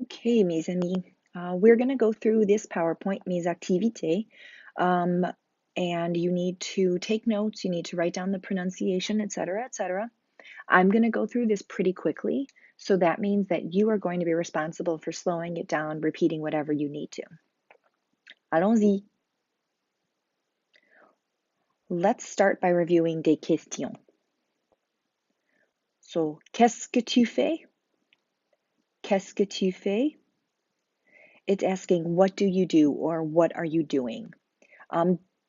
Okay, mes amis, we're going to go through this PowerPoint, mes activités, and you need to take notes, you need to write down the pronunciation, etc., etc. I'm going to go through this pretty quickly, so that means that you are going to be responsible for slowing it down, repeating whatever you need to. Allons-y. Let's start by reviewing des questions. So, qu'est-ce que tu fais? Qu'est-ce que tu fais? It's asking, what do you do, or what are you doing?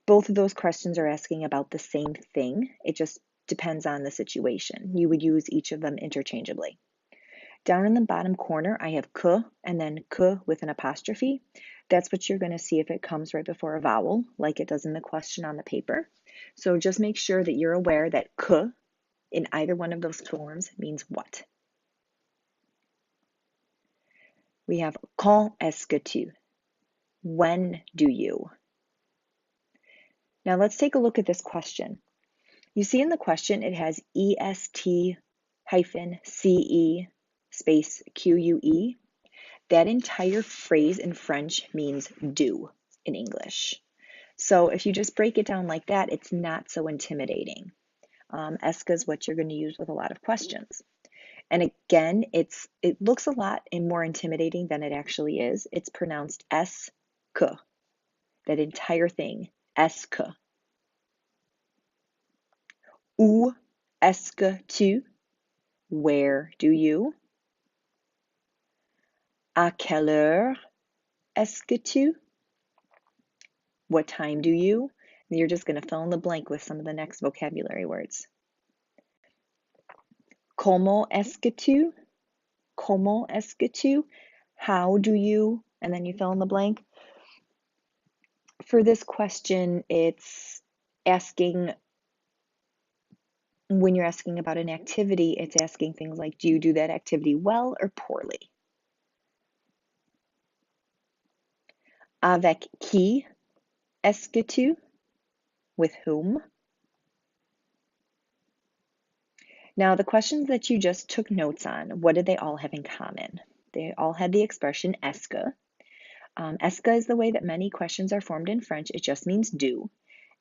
Both of those questions are asking about the same thing. It just depends on the situation. You would use each of them interchangeably. Down in the bottom corner, I have que and then que with an apostrophe. That's what you're going to see if it comes right before a vowel, like it does in the question on the paper. So just make sure that you're aware that que in either one of those forms means what. We have quand est-ce que tu? When do you? Now let's take a look at this question. You see in the question it has EST-CE space QUE. That entire phrase in French means do in English. So if you just break it down like that, it's not so intimidating. ESCA is what you're going to use with a lot of questions. And again, it looks a lot more intimidating than it actually is. It's pronounced S-que, that entire thing, S-que. Où est-ce que tu? Where do you? À quelle heure est-ce que tu? What time do you? And you're just going to fill in the blank with some of the next vocabulary words. Comment est-ce que tu? Comment est-ce que tu? How do you? And then you fill in the blank. For this question, it's asking, when you're asking about an activity, it's asking things like, do you do that activity well or poorly? Avec qui est-ce que tu? With whom? Now, the questions that you just took notes on, what did they all have in common? They all had the expression est-ce que. Est-ce que is the way that many questions are formed in French. It just means do.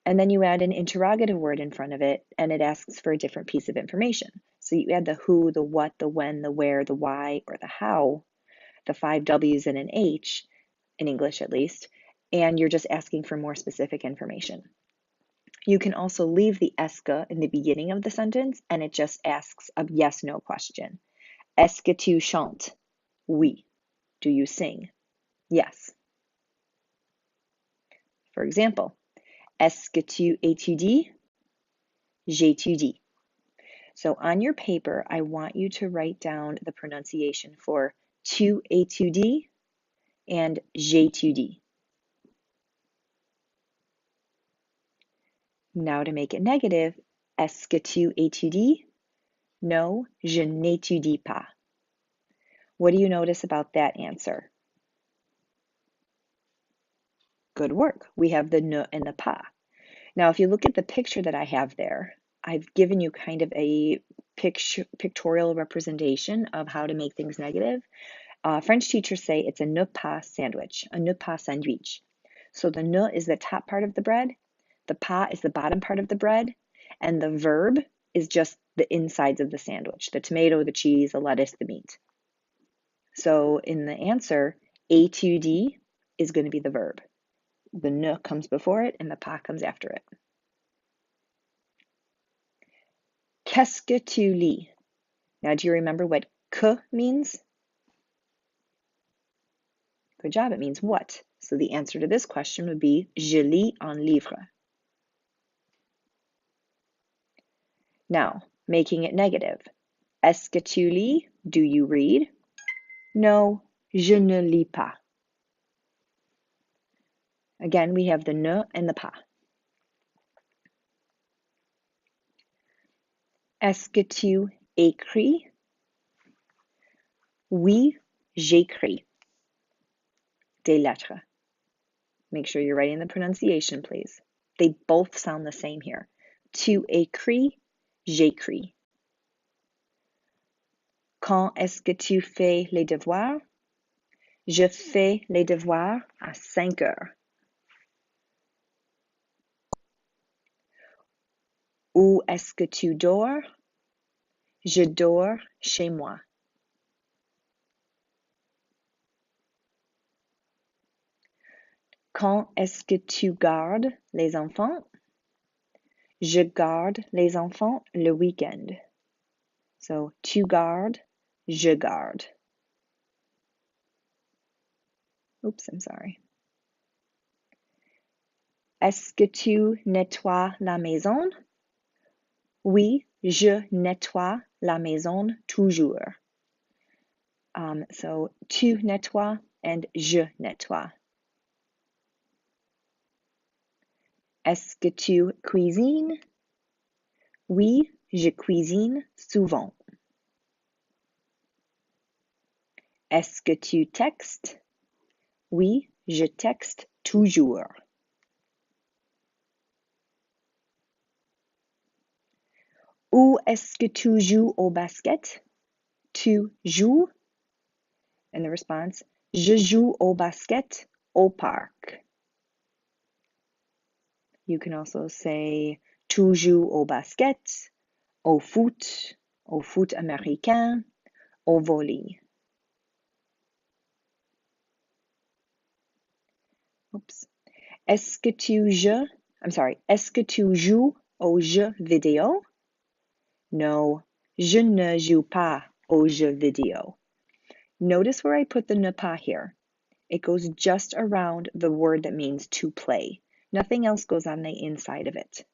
And then you add an interrogative word in front of it, and it asks for a different piece of information. So you add the who, the what, the when, the where, the why, or the how, the 5 W's and an H, in English at least, and you're just asking for more specific information. You can also leave the est-ce que in the beginning of the sentence, and it just asks a yes-no question. Est-ce que tu chantes? Oui. Do you sing? Yes. For example, est-ce que tu étudies? J'étudie. So on your paper, I want you to write down the pronunciation for tu étudies and j'étudie. Now to make it negative, est-ce que tu étudies? No, je n'étudie pas. What do you notice about that answer? Good work. We have the ne and the pas. Now, if you look at the picture that I have there, I've given you kind of a pictorial representation of how to make things negative. French teachers say it's a ne pas sandwich, a ne pas sandwich. So the ne is the top part of the bread, the pas is the bottom part of the bread, and the verb is just the insides of the sandwich, the tomato, the cheese, the lettuce, the meat. So in the answer, étudier is going to be the verb. The ne comes before it and the pas comes after it. Qu'est-ce que tu lis? Now, do you remember what que means? Good job, it means what. So the answer to this question would be je lis un livre. Now, making it negative. Est-ce que tu lis? Do you read? No, je ne lis pas. Again, we have the ne and the pas. Est-ce que tu écris? Oui, j'écris des lettres. Make sure you're writing the pronunciation, please. They both sound the same here. Tu écris, j'écris. Quand est-ce que tu fais les devoirs? Je fais les devoirs à 5 heures. Où est-ce que tu dors? Je dors chez moi. Quand est-ce que tu gardes les enfants? Je garde les enfants le week-end. So, tu gardes, je garde. Oops, I'm sorry. Est-ce que tu nettoies la maison? Oui, je nettoie la maison toujours. So, tu nettoies and je nettoie. Est-ce que tu cuisines? Oui, je cuisine souvent. Est-ce que tu textes? Oui, je texte toujours. Où est-ce que tu joues au basket? Tu joues? And the response, je joue au basket au parc. You can also say, tu joues au basket, au foot américain, au volley. Oops. Est-ce que tu joues aux jeux vidéo? No, je ne joue pas aux jeux vidéo. Notice where I put the ne pas here. It goes just around the word that means to play. Nothing else goes on the inside of it.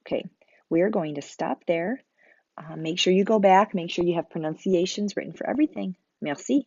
Okay, we're going to stop there. Make sure you go back, make sure you have pronunciations written for everything. Merci.